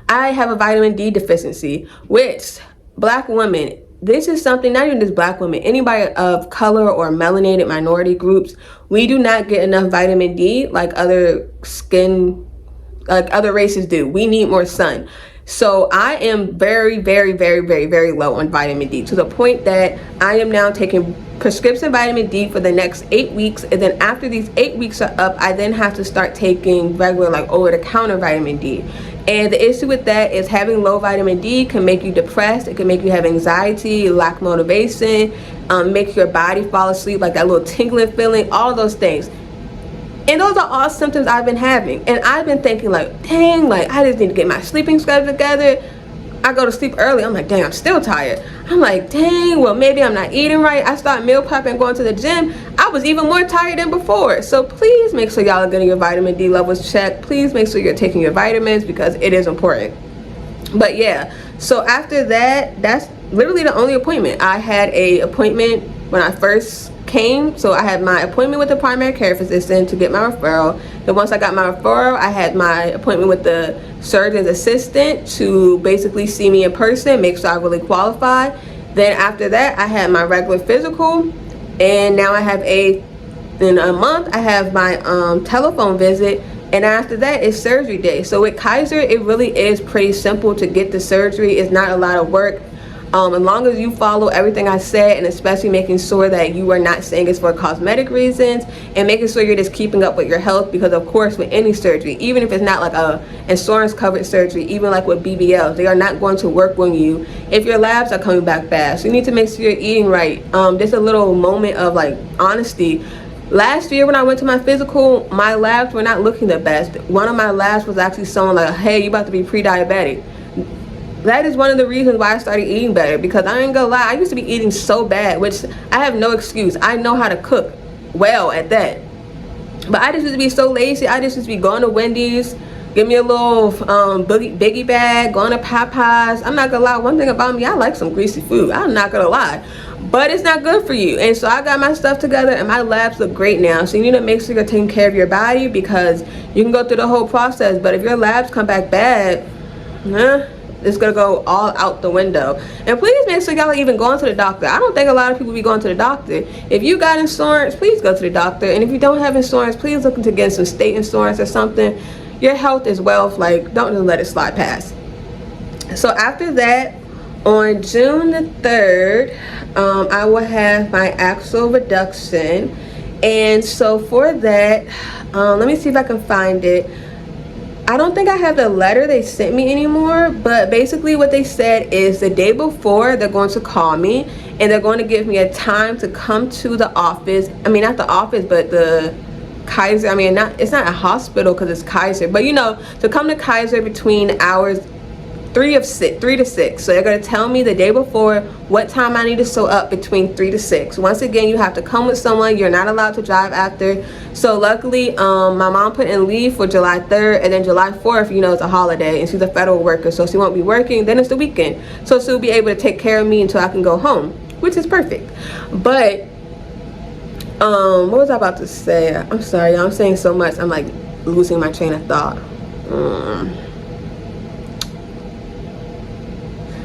have a vitamin D deficiency, which Black women, this is something, not even just Black women, anybody of color or melanated minority groups, we do not get enough vitamin D like other races do. We need more sun. So I am very, very, very, very, very low on vitamin D, to the point that I am now taking prescription vitamin D for the next 8 weeks. And then after these 8 weeks are up, I then have to start taking regular, like over-the-counter vitamin D. And the issue with that is having low vitamin D can make you depressed. It can make you have anxiety, lack motivation, make your body fall asleep, like that little tingling feeling, all those things. And those are all symptoms I've been having. And I've been thinking like, dang, like I just need to get my sleeping schedule together. I go to sleep early. I'm like, dang, I'm still tired. I'm like, dang, well, maybe I'm not eating right. I start meal prepping, going to the gym. I was even more tired than before. So please make sure y'all are getting your vitamin D levels checked. Please make sure you're taking your vitamins, because it is important. But yeah, so after that, that's literally the only appointment. I had a appointment when I first came. So I had my appointment with the primary care physician to get my referral. Then once I got my referral, I had my appointment with the surgeon's assistant to basically see me in person, make sure I really qualify. Then after that, I had my regular physical, and now I have in a month I have my telephone visit, and after that is surgery day. So with Kaiser, it really is pretty simple to get the surgery. It's not a lot of work. As long as you follow everything I said, and especially making sure that you are not saying it's for cosmetic reasons, and making sure you're just keeping up with your health, because of course with any surgery, even if it's not like a insurance covered surgery, even like with BBLs, they are not going to work on you if your labs are coming back bad. So you need to make sure you're eating right. Just a little moment of like honesty. Last year when I went to my physical, my labs were not looking the best. One of my labs was actually showing like, hey, you about to be pre-diabetic. That is one of the reasons why I started eating better, because I ain't gonna lie, I used to be eating so bad, which I have no excuse. I know how to cook well at that, but I just used to be so lazy. I just used to be going to Wendy's, give me a little biggie bag, going to Popeyes. I'm not gonna lie, one thing about me, I like some greasy food. I'm not gonna lie, but it's not good for you. And so I got my stuff together, and my labs look great now. So you need to make sure you're taking care of your body, because you can go through the whole process, but if your labs come back bad, it's gonna go all out the window. And please make sure y'all are even going to the doctor. I don't think a lot of people be going to the doctor. If you got insurance, please go to the doctor. And if you don't have insurance, please look into getting some state insurance or something. Your health is wealth. Like, don't just let it slide past. So after that, on June the 3rd, I will have my axle reduction. And so for that, let me see if I can find it. I don't think I have the letter they sent me anymore, but basically what they said is the day before they're going to call me, and they're going to give me a time to come to the office. I mean, not the office, but the Kaiser. I mean, it's not a hospital because it's Kaiser, but you know, to come to Kaiser between hours 3 to 6. So they're going to tell me the day before what time I need to show up between 3 to 6. Once again, you have to come with someone. You're not allowed to drive after. So luckily, my mom put in leave for July 3rd, and then July 4th, you know, it's a holiday, and she's a federal worker, so she won't be working. Then it's the weekend, so she'll be able to take care of me until I can go home, which is perfect. But what was I about to say? I'm sorry, y'all. I'm saying so much, I'm like losing my train of thought.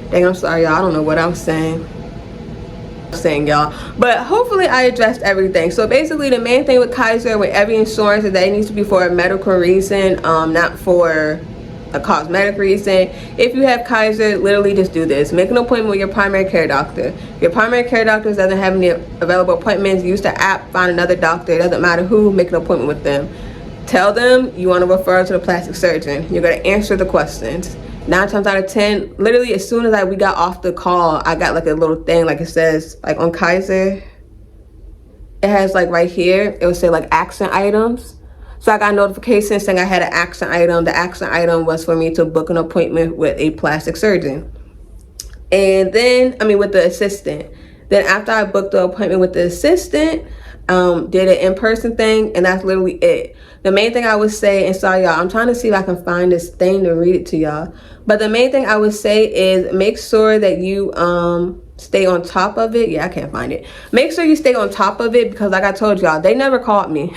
Dang, I'm sorry, y'all. I don't know what I was saying. Y'all, but hopefully I addressed everything. So basically, the main thing with Kaiser, with every insurance, is that it needs to be for a medical reason, not for a cosmetic reason. If you have Kaiser, literally just do this: make an appointment with your primary care doctor. If your primary care doctor doesn't have any available appointments, use the app, find another doctor. It doesn't matter who. Make an appointment with them. Tell them you want to refer to the plastic surgeon. You're going to answer the questions. 9 times out of 10, literally as soon as we got off the call, I got like a little thing, like it says, like on Kaiser, it has like right here, it would say like action items. So I got a notification saying I had an action item. The action item was for me to book an appointment with a plastic surgeon. And then, with the assistant. Then after I booked the appointment with the assistant, did an in-person thing, and that's literally it. the main thing I would say, and sorry y'all, I'm trying to see if I can find this thing to read it to y'all, but the main thing I would say is make sure that you stay on top of it. Yeah, I can't find it. Make sure you stay on top of it, because like I told y'all, they never called me.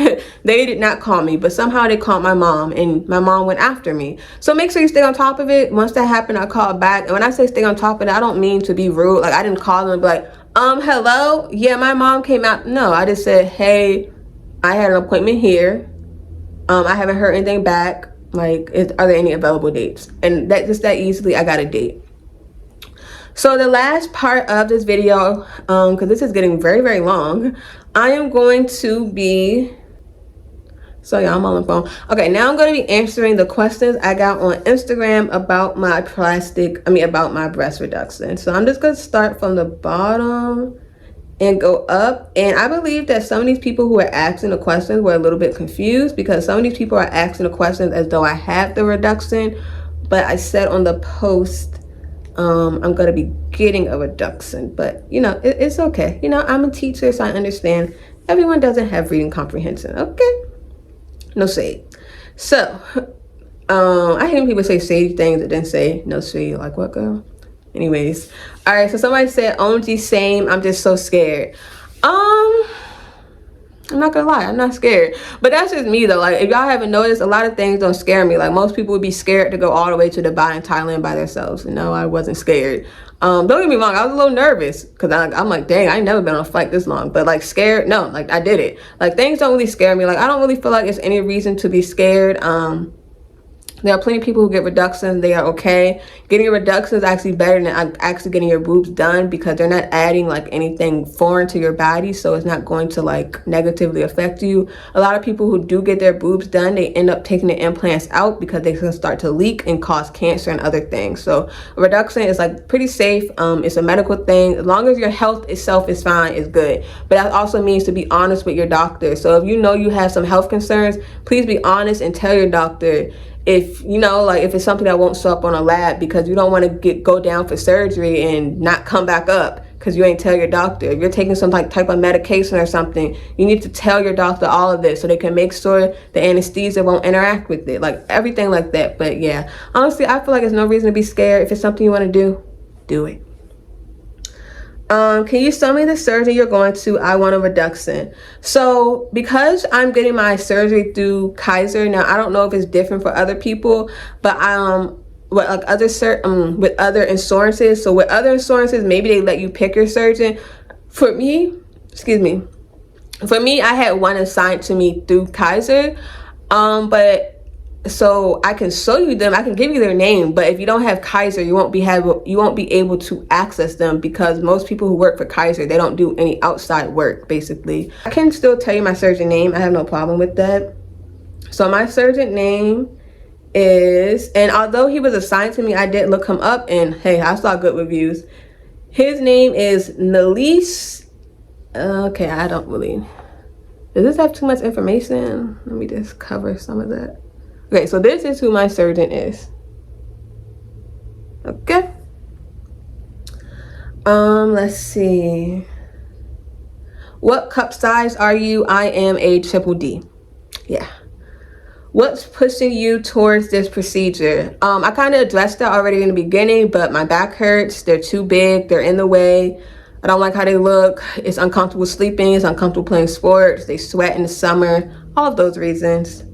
They did not call me, but somehow they called my mom, and my mom went after me. So make sure you stay on top of it. Once that happened, I called back, and when I say stay on top of it, I don't mean to be rude. Like, I didn't call them and be like, hello, yeah, my mom came out. No, I just said, hey, I had an appointment here. I haven't heard anything back. Like, are there any available dates? And that just that easily, I got a date. So the last part of this video, because this is getting very, very long, I am going to be, so yeah, I'm on the phone. Okay, now I'm going to be answering the questions I got on Instagram about my about my breast reduction. So I'm just going to start from the bottom and go up. And I believe that some of these people who are asking the questions were a little bit confused, because some of these people are asking the questions as though I had the reduction, but I said on the post, I'm going to be getting a reduction, but you know, it's okay. You know, I'm a teacher, so I understand everyone doesn't have reading comprehension. Okay, no shade. So I hate when people say shady things that then say no shade. Like, what, girl? Anyways, all right, so somebody said OMG, same, I'm just so scared. I'm not gonna lie, I'm not scared, but that's just me though. Like, if y'all haven't noticed, a lot of things don't scare me. Like, most people would be scared to go all the way to Dubai and Thailand by themselves. You know, I wasn't scared. Don't get me wrong, I was a little nervous, because I'm like, dang, I ain't never been on a flight this long. But like, scared, no, like, I did it. Like, things don't really scare me. Like, I don't really feel like there's any reason to be scared. There are plenty of people who get reductions. They are okay. Getting a reduction is actually better than actually getting your boobs done, because they're not adding like anything foreign to your body, so it's not going to like negatively affect you. A lot of people who do get their boobs done, they end up taking the implants out because they can start to leak and cause cancer and other things. So a reduction is like pretty safe. It's a medical thing. As long as your health itself is fine, it's good. But that also means to be honest with your doctor. So if you know you have some health concerns, please be honest and tell your doctor. If you know, like, if it's something that won't show up on a lab, because you don't want to go down for surgery and not come back up because you ain't tell your doctor. If you're taking some type of medication or something, you need to tell your doctor all of this so they can make sure the anesthesia won't interact with it, like everything like that. But yeah, honestly, I feel like there's no reason to be scared. If it's something you want to do, do it. Can you tell me the surgery you're going to? I want a reduction. So because I'm getting my surgery through Kaiser, now I don't know if it's different for other people, but with other insurances. So with other insurances, maybe they let you pick your surgeon. For me, I had one assigned to me through Kaiser, but so I can show you them, I can give you their name, but if you don't have Kaiser, you won't be able to access them, because most people who work for Kaiser, they don't do any outside work, basically. I can still tell you my surgeon name. I have no problem with that. So my surgeon name is, and although he was assigned to me, I did look him up, and hey, I saw good reviews. His name is Nalise. Okay, I don't really, does this have too much information? Let me just cover some of that. Okay, so this is who my surgeon is. Okay. Let's see. What cup size are you? I am a triple D. Yeah. What's pushing you towards this procedure? I kind of addressed that already in the beginning, but my back hurts. They're too big. They're in the way. I don't like how they look. It's uncomfortable sleeping. It's uncomfortable playing sports. They sweat in the summer. All of those reasons.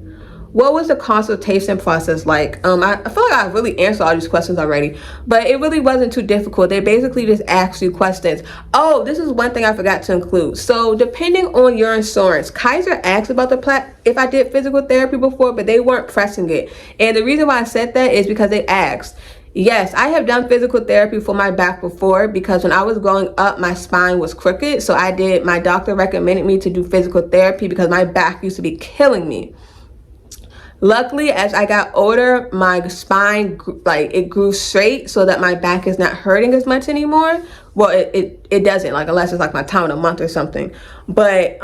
What was the consultation process like? I feel like I really answered all these questions already, but it really wasn't too difficult. They basically just asked you questions. Oh, this is one thing I forgot to include. So depending on your insurance, Kaiser asked about if I did physical therapy before, but they weren't pressing it. And the reason why I said that is because they asked. Yes, I have done physical therapy for my back before, because when I was growing up, my spine was crooked. So my doctor recommended me to do physical therapy because my back used to be killing me. Luckily, as I got older, my spine, it grew straight so that my back is not hurting as much anymore, well, it doesn't, like, unless it's like my time in a month or something. But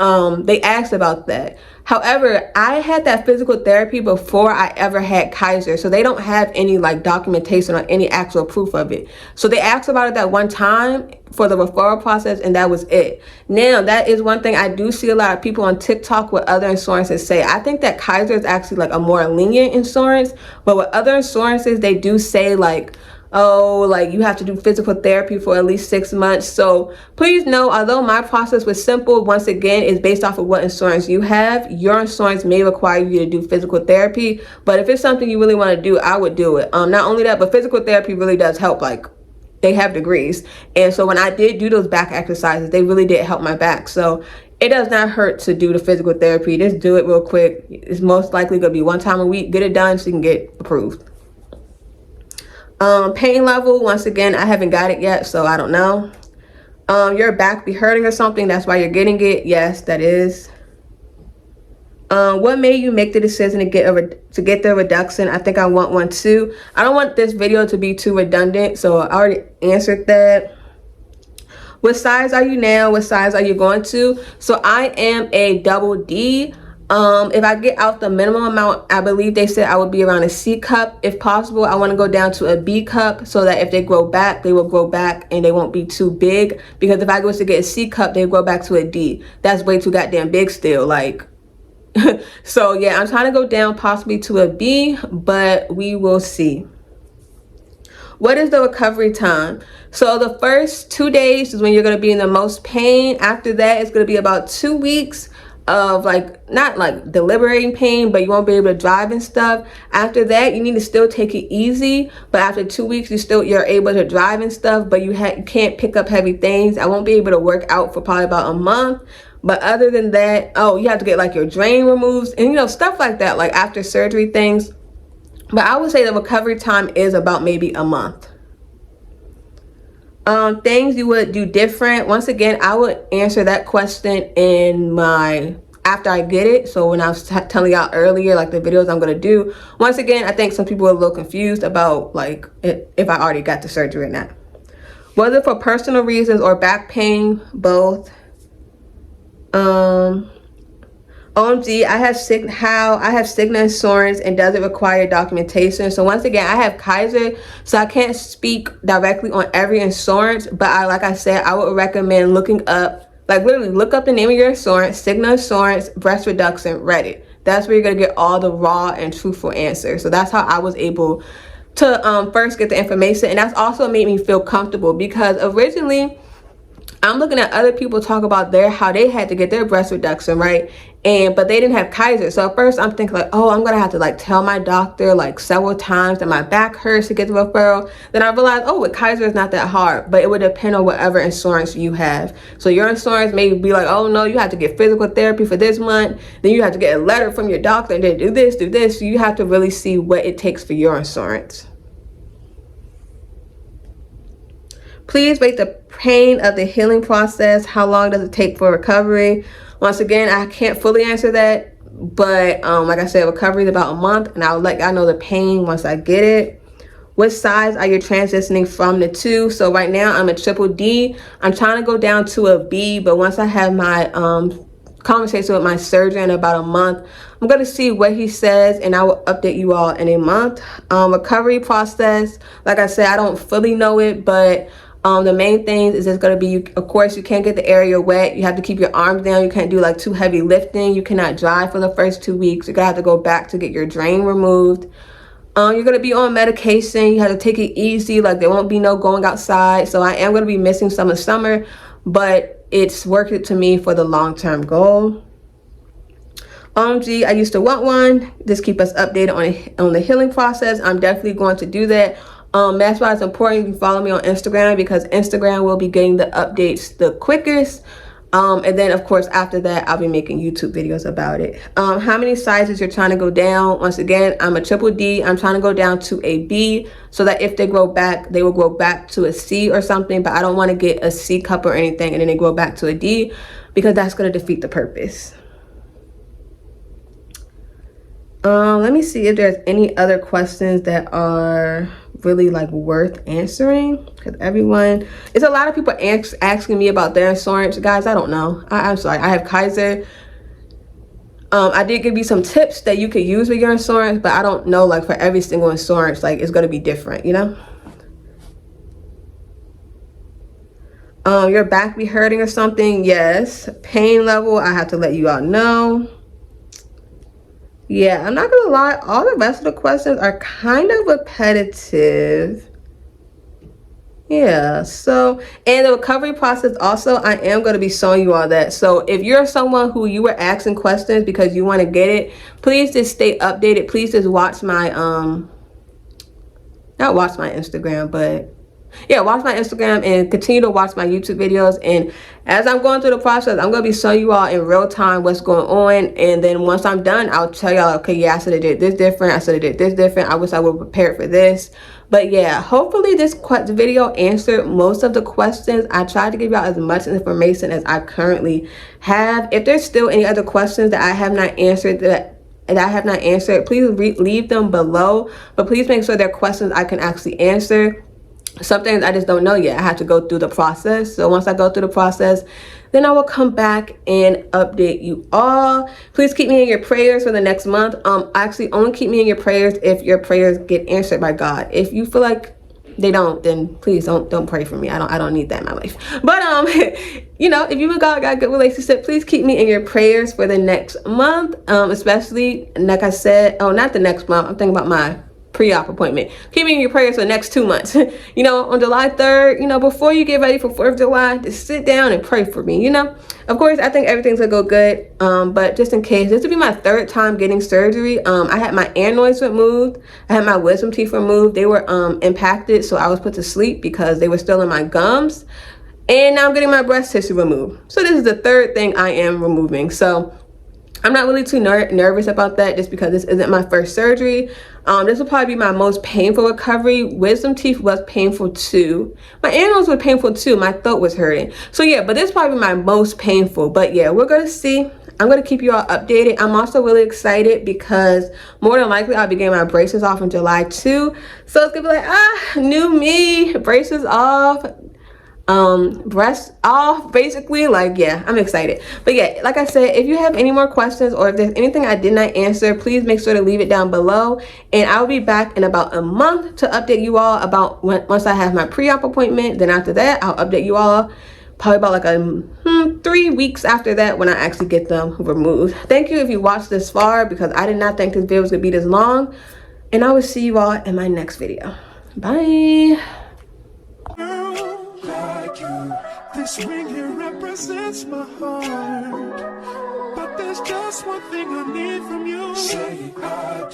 they asked about that. However, I had that physical therapy before I ever had Kaiser, so they don't have any like documentation or any actual proof of it. So they asked about it that one time for the referral process, and that was it. Now, that is one thing I do see a lot of people on TikTok with other insurances say. I think that Kaiser is actually like a more lenient insurance, but with other insurances, they do say like, oh, like you have to do physical therapy for at least 6 months. So please know, although my process was simple, once again, is based off of what insurance you have. Your insurance may require you to do physical therapy, but if it's something you really want to do, I would do it. Not only that, but physical therapy really does help. Like, they have degrees. And so when I did do those back exercises, they really did help my back. So it does not hurt to do the physical therapy. Just do it real quick. It's most likely going to be one time a week. Get it done so you can get approved. Pain level, once again, I haven't got it yet, so I don't know. Your back be hurting or something, that's why you're getting it. Yes, that is. What made you make the decision to get the reduction? I think I want one too. I don't want this video to be too redundant, so I already answered that. What size are you now? What size are you going to? So I am a double D. If I get out the minimum amount, I believe they said I would be around a C cup. If possible, I want to go down to a B cup so that if they grow back, they will grow back and they won't be too big. Because if I was to get a C cup, they grow back to a D. That's way too goddamn big still. Like, so yeah, I'm trying to go down possibly to a B, but we will see. What is the recovery time? So the first 2 days is when you're going to be in the most pain. After that, it's going to be about 2 weeks of like, not like deliberating pain, but you won't be able to drive and stuff. After that, you need to still take it easy, but after 2 weeks you're able to drive and stuff, but you can't pick up heavy things. I won't be able to work out for probably about a month. But other than that, oh, you have to get like your drain removed and, you know, stuff like that, like after surgery things. But I would say the recovery time is about maybe a month. Things you would do different. Once again, I would answer that question in my after I get it. So when I was telling y'all earlier, like the videos I'm gonna do. Once again, I think some people are a little confused about like if I already got the surgery or not. Whether for personal reasons or back pain, both. OMG, I have Cigna insurance and doesn't require documentation. So once again, I have Kaiser, so I can't speak directly on every insurance, but like I said, I would recommend looking up, like literally look up the name of your insurance, Cigna insurance, breast reduction, Reddit. That's where you're gonna get all the raw and truthful answers. So that's how I was able to first get the information, and that's also made me feel comfortable because originally I'm looking at other people talk about how they had to get their breast reduction, right? But they didn't have Kaiser. So at first I'm thinking like, oh, I'm gonna have to like tell my doctor like several times that my back hurts to get the referral. Then I realized, oh, with Kaiser it's not that hard, but it would depend on whatever insurance you have. So your insurance may be like, oh no, you have to get physical therapy for this month. Then you have to get a letter from your doctor and then do this. So you have to really see what it takes for your insurance. Please rate the pain of the healing process. How long does it take for recovery? Once again, I can't fully answer that, but like I said, recovery is about a month, and I'll let y'all know the pain once I get it. What size are you transitioning from the two? So right now I'm a triple D. I'm trying to go down to a B, but once I have my conversation with my surgeon in about a month, I'm going to see what he says, and I will update you all in a month. Recovery process, like I said, I don't fully know it, but the main things is it's going to be, of course, you can't get the area wet. You have to keep your arms down. You can't do like too heavy lifting. You cannot drive for the first 2 weeks. You're going to have to go back to get your drain removed. You're going to be on medication. You have to take it easy. Like there won't be no going outside. So I am going to be missing some of summer, but it's worth it to me for the long-term goal. OMG, I used to want one. Just keep us updated on the healing process. I'm definitely going to do that. That's why it's important you follow me on Instagram, because Instagram will be getting the updates the quickest. And then of course after that I'll be making YouTube videos about it. How many sizes you're trying to go down? Once again, I'm a triple D. I'm trying to go down to a B so that if they grow back, they will grow back to a C or something, but I don't want to get a C cup or anything and then they grow back to a D, because that's going to defeat the purpose. Let me see if there's any other questions that are really like worth answering, because everyone, it's a lot of people asking me about their insurance. Guys, I don't know. I'm sorry. I have Kaiser. I did give you some tips that you could use with your insurance, but I don't know, like for every single insurance, like it's going to be different, you know? Your back be hurting or something? Yes. Pain level, I have to let you all know. Yeah, I'm not gonna lie, all the rest of the questions are kind of repetitive. Yeah, so, and the recovery process also, I am going to be showing you all that. So if you're someone who you were asking questions because you want to get it, please just stay updated. Please just watch my not watch my Instagram, but yeah, watch my Instagram and continue to watch my YouTube videos. And as I'm going through the process, I'm going to be showing you all in real time what's going on. And then once I'm done, I'll tell y'all, okay, yeah, I should have did this different. I should have did this different. I wish I would prepare for this. But yeah, hopefully this video answered most of the questions. I tried to give y'all as much information as I currently have. If there's still any other questions that I have not answered please leave them below. But please make sure they're questions I can actually answer. Some things I just don't know yet. I have to go through the process. So once I go through the process, then I will come back and update you all. Please keep me in your prayers for the next month. Actually, only keep me in your prayers if your prayers get answered by God. If you feel like they don't, then please don't pray for me. I don't need that in my life. But you know, if you and God got a good relationship, please keep me in your prayers for the next month. Especially, like I said, not the next month. I'm thinking about my pre-op appointment. Keep me in your prayers for the next 2 months. You know, on July 3rd, you know, before you get ready for 4th of July, just sit down and pray for me, you know. Of course, I think everything's gonna go good. But just in case, this will be my 3rd time getting surgery. I had my adenoids removed. I had my wisdom teeth removed. They were impacted, so I was put to sleep because they were still in my gums. And now I'm getting my breast tissue removed. So this is the 3rd thing I am removing. So I'm not really too nervous about that, just because this isn't my first surgery. This will probably be my most painful recovery. Wisdom teeth was painful too. My animals were painful too. My throat was hurting. So yeah, but this is probably my most painful. But yeah, we're going to see. I'm going to keep you all updated. I'm also really excited because more than likely I'll be getting my braces off in July 2. So it's going to be like, new me, braces off. Breast off, basically. Like, yeah, I'm excited. But yeah, like I said, if you have any more questions or if there's anything I did not answer, please make sure to leave it down below, and I'll be back in about a month to update you all about once I have my pre-op appointment. Then after that, I'll update you all probably about like 3 weeks after that, when I actually get them removed. Thank you if you watched this far, because I did not think this video was gonna be this long, and I will see you all in my next video. Bye. Like you, this ring here represents my heart. But there's just one thing I need from you. Say I do.